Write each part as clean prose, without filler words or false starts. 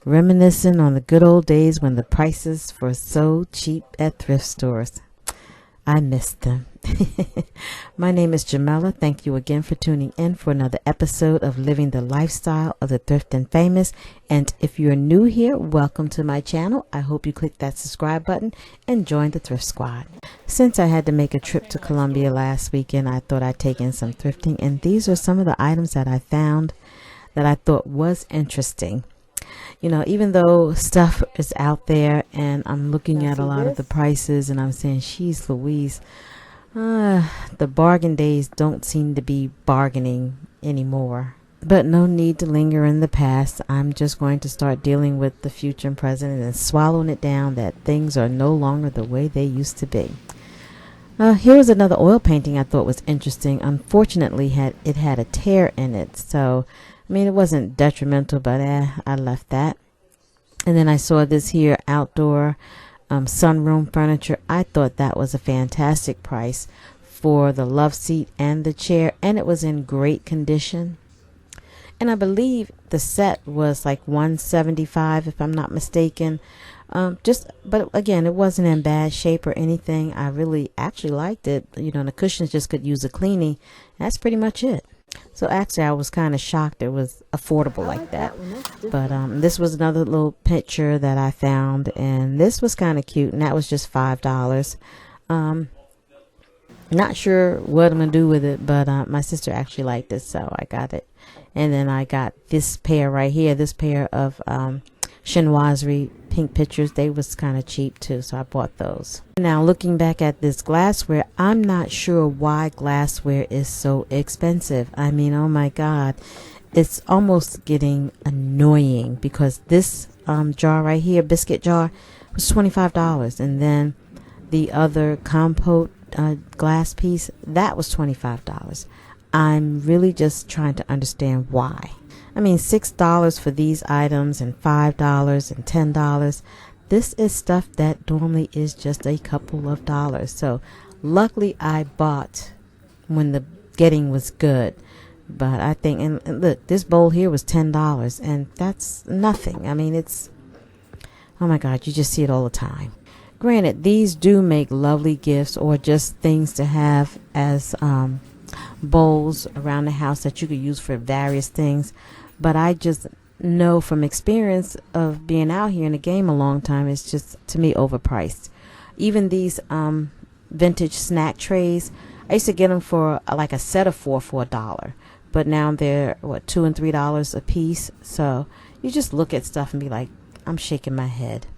reminiscing on the good old days when the prices were so cheap at thrift stores. I missed them. My name is Jamela. Thank you again for tuning in for another episode of Living the Lifestyle of the Thrift and Famous. And if you're new here, welcome to my channel. I hope you click that subscribe button and join the Thrift Squad. Since I had to make a trip to Colombia last weekend, I thought I'd take in some thrifting. And these are some of the items that I found that I thought was interesting. You know, even though stuff is out there and I'm looking at a lot of the prices and I'm saying, she's Louise, the bargain days don't seem to be bargaining anymore. But no need to linger in the past. I'm just going to start dealing with the future and present and swallowing it down that things are no longer the way they used to be. Here's another oil painting I thought was interesting. Unfortunately, it had a tear in it. So, I mean, it wasn't detrimental, but I left that. And then I saw this here outdoor sunroom furniture. I thought that was a fantastic price for the love seat and the chair, and it was in great condition. And I believe the set was like $175, if I'm not mistaken. But again, it wasn't in bad shape or anything. I really actually liked it. You know, and the cushions just could use a cleaning. That's pretty much it. So actually, I was kind of shocked it was affordable like that. But this was another little picture that I found, and this was kind of cute, and that was just $5. Not sure what I'm gonna do with it, but my sister actually liked it, so I got it. And then I got this pair right here, this pair of chinoiserie pink pictures. They was kind of cheap too, so I bought those. Now looking back at this glassware, I'm not sure why glassware is so expensive. I mean, oh my god, it's almost getting annoying because this jar right here, biscuit jar, was $25, and then the other compote glass piece, that was $25. I'm really just trying to understand why. I mean, $6 for these items and $5 and $10. This is stuff that normally is just a couple of dollars. So luckily I bought when the getting was good. But I think, and look, this bowl here was $10, and that's nothing. I mean, it's, oh my God, you just see it all the time. Granted, these do make lovely gifts or just things to have as bowls around the house that you could use for various things. But I just know from experience of being out here in the game a long time, it's just, to me, overpriced. Even these vintage snack trays, I used to get them for like a set of four for $1. But now they're, what, $2 and $3 a piece. So you just look at stuff and be like, I'm shaking my head.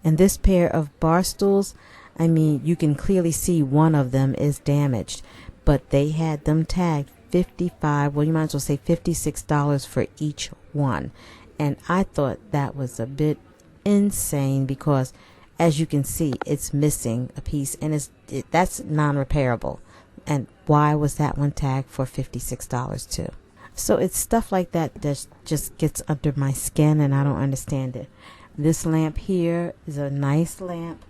And this pair of bar stools, I mean, you can clearly see one of them is damaged. But they had them tagged $55, well, you might as well say $56 for each one. And I thought that was a bit insane because, as you can see, it's missing a piece, and that's non-repairable. And why was that one tagged for $56 too? So it's stuff like that that just gets under my skin, and I don't understand it. This lamp here is a nice lamp,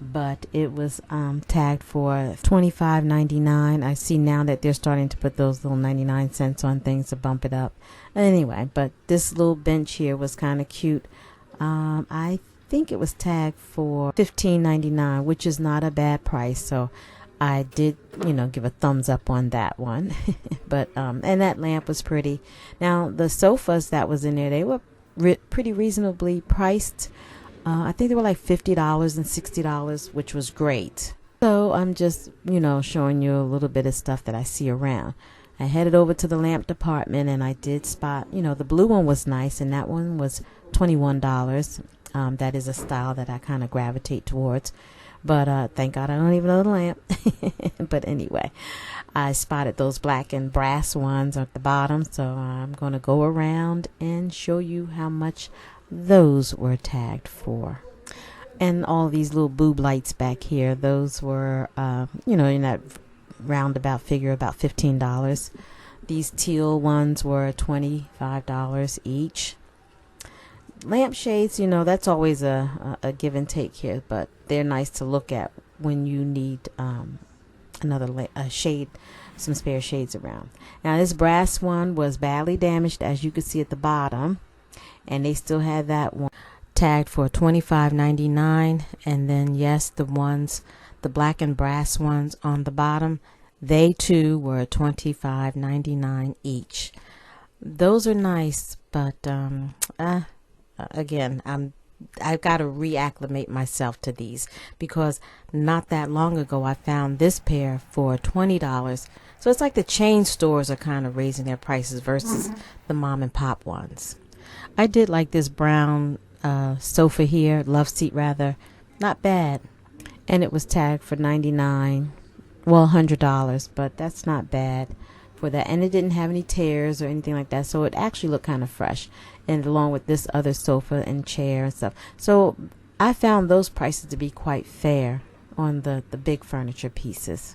but it was tagged for $25.99. I see now that they're starting to put those little 99 cents on things to bump it up. Anyway, but this little bench here was kind of cute. I think it was tagged for $15.99, which is not a bad price. So I did, you know, give a thumbs up on that one. But and that lamp was pretty. Now the sofas that was in there, they were pretty reasonably priced. I think they were like $50 and $60, which was great. So I'm just, you know, showing you a little bit of stuff that I see around. I headed over to the lamp department, and I did spot, you know, the blue one was nice, and that one was $21. That is a style that I kind of gravitate towards. But thank God I don't even know the lamp. But anyway, I spotted those black and brass ones at the bottom. So I'm going to go around and show you how much those were tagged for. And all these little boob lights back here, those were, you know, in that roundabout figure, about $15. These teal ones were $25 each. Lampshades, you know, that's always a give and take here, but they're nice to look at when you need another shade, some spare shades around. Now this brass one was badly damaged, as you could see at the bottom, and they still had that one tagged for $25.99. And then yes, the black and brass ones on the bottom, they too were $25.99 each. Those are nice, but again, I've got to reacclimate myself to these, because not that long ago I found this pair for $20. So it's like the chain stores are kind of raising their prices versus the mom and pop ones. I did like this brown sofa here, love seat rather, not bad, and it was tagged for $100, but that's not bad for that, and it didn't have any tears or anything like that, so it actually looked kind of fresh, and along with this other sofa and chair and stuff. So I found those prices to be quite fair on the big furniture pieces.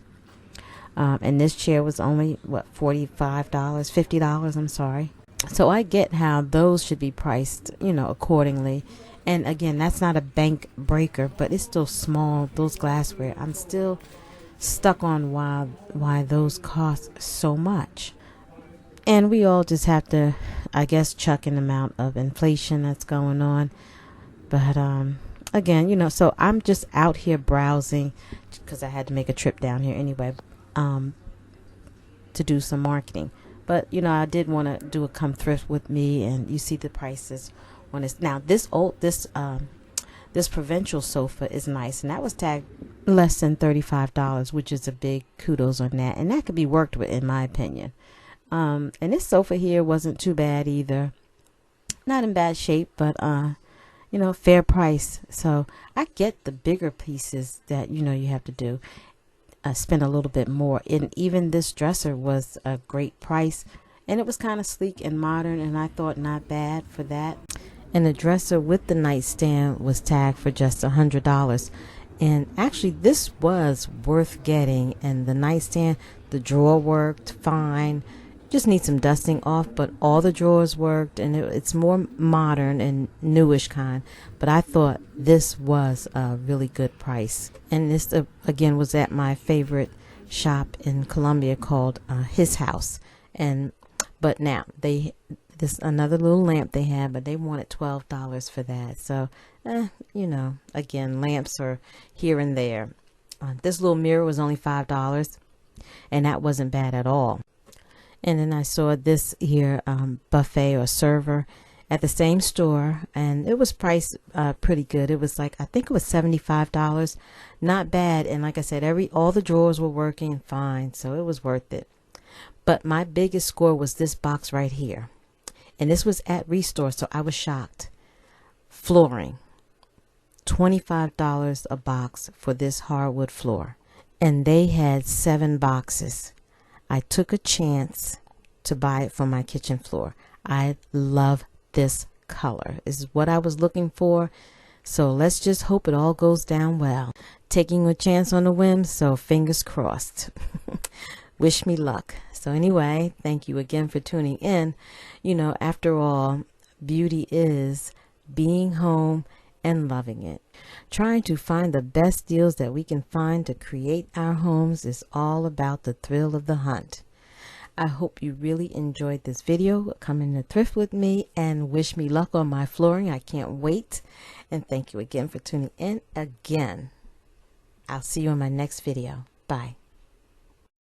And this chair was only what, $50, I'm sorry. So I get how those should be priced, accordingly. And again, that's not a bank breaker, but it's still small, those glassware. I'm still stuck on why those cost so much. And we all just have to, I guess, chuck in the amount of inflation that's going on. But again, so I'm just out here browsing, because I had to make a trip down here anyway, to do some marketing. But I did want to do a come thrift with me, and you see the prices on this. Now this provincial sofa is nice, and that was tagged less than $35, which is a big kudos on that, and that could be worked with, in my opinion. And this sofa here wasn't too bad either, not in bad shape, but fair price. So I get the bigger pieces that you have to do, spend a little bit more. And even this dresser was a great price, and it was kind of sleek and modern, and I thought not bad for that. And the dresser with the nightstand was tagged for just $100. And actually this was worth getting. And the nightstand, the drawer worked fine, just need some dusting off, but all the drawers worked, and it's more modern and newish kind. But I thought this was a really good price. And this again was at my favorite shop in Columbia called His House. But now this another little lamp they had, but they wanted $12 for that. So again, lamps are here and there. This little mirror was only $5, and that wasn't bad at all. And then I saw this here buffet or server at the same store, and it was priced pretty good. It was like, I think it was $75, not bad. And like I said, all the drawers were working fine, so it was worth it. But my biggest score was this box right here, and this was at Restore, so I was shocked. Flooring, $25 a box for this hardwood floor, and they had 7 boxes. I took a chance to buy it for my kitchen floor. I love this color. This is what I was looking for. So let's just hope it all goes down well. Taking a chance on a whim, so fingers crossed. Wish me luck. So anyway, thank you again for tuning in. After all, beauty is being home and loving it. Trying to find the best deals that we can find to create our homes is all about the thrill of the hunt. I hope you really enjoyed this video. Come in the thrift with me and wish me luck on my flooring. I can't wait. And thank you again for tuning in again. I'll see you on my next video. Bye.